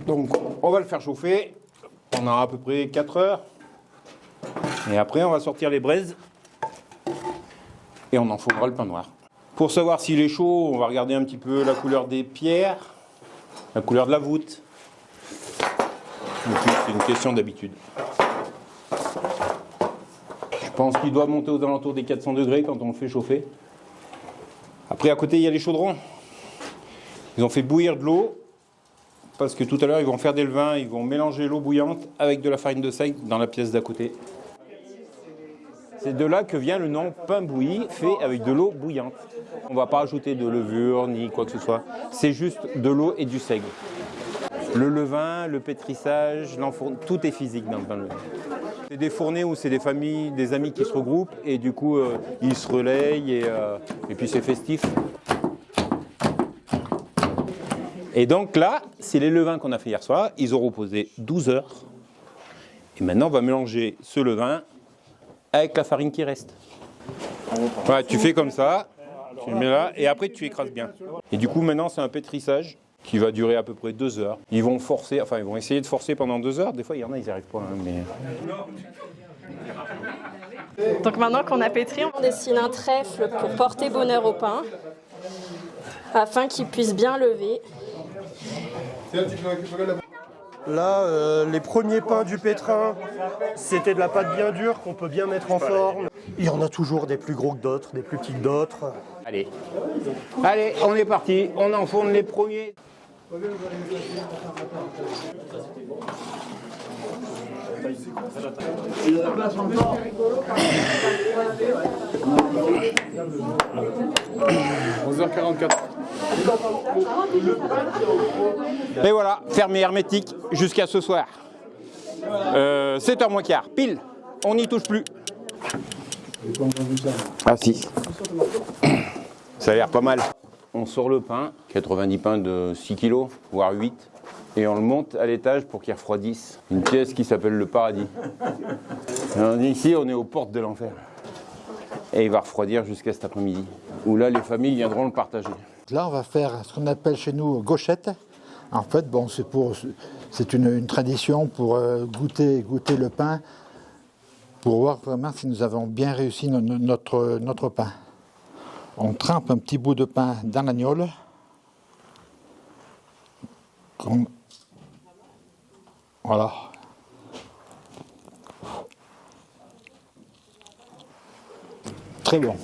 Donc on va le faire chauffer pendant à peu près 4 heures. Et après on va sortir les braises et on enfournera le pain noir. Pour savoir s'il est chaud, on va regarder un petit peu la couleur des pierres, la couleur de la voûte. Et puis c'est une question d'habitude. Je pense qu'il doit monter aux alentours des 400 degrés quand on le fait chauffer. Après à côté il y a les chaudrons. Ils ont fait bouillir de l'eau parce que tout à l'heure ils vont faire des levains, ils vont mélanger l'eau bouillante avec de la farine de seigle dans la pièce d'à côté. C'est de là que vient le nom pain bouilli fait avec de l'eau bouillante. On ne va pas ajouter de levure ni quoi que ce soit. C'est juste de l'eau et du seigle. Le levain, le pétrissage, l'enfournement, tout est physique dans le pain levain. C'est des fournées où c'est des familles, des amis qui se regroupent et du coup ils se relayent et puis c'est festif. Et donc là, c'est les levains qu'on a fait hier soir. Ils ont reposé 12 heures. Et maintenant, on va mélanger ce levain avec la farine qui reste. Voilà, tu fais comme ça, tu le mets là, et après tu écrases bien. Et du coup, maintenant, c'est un pétrissage qui va durer à peu près 2 heures. Ils vont forcer, enfin, ils vont essayer de forcer pendant 2 heures. Des fois, il y en a, ils n'y arrivent pas. Hein, mais... Donc maintenant qu'on a pétri, on dessine un trèfle pour porter bonheur au pain, afin qu'il puisse bien lever. Là, les premiers pains du pétrin, c'était de la pâte bien dure qu'on peut bien mettre en forme. Il y en a toujours des plus gros que d'autres, des plus petits que d'autres. Allez, on est parti, on enfourne les premiers. Et voilà, fermé hermétique jusqu'à ce soir. 7h moins quart, pile, on n'y touche plus. Ah si, ça a l'air pas mal. On sort le pain, 90 pains de 6 kg, voire 8, et on le monte à l'étage pour qu'il refroidisse. Une pièce qui s'appelle le paradis. Alors, ici, on est aux portes de l'enfer. Et il va refroidir jusqu'à cet après-midi, où là, les familles viendront le partager. Là, on va faire ce qu'on appelle chez nous gauchette. En fait, bon, c'est une tradition pour goûter le pain, pour voir vraiment si nous avons bien réussi notre pain. On trempe un petit bout de pain dans l'agnole. Voilà. Très bon.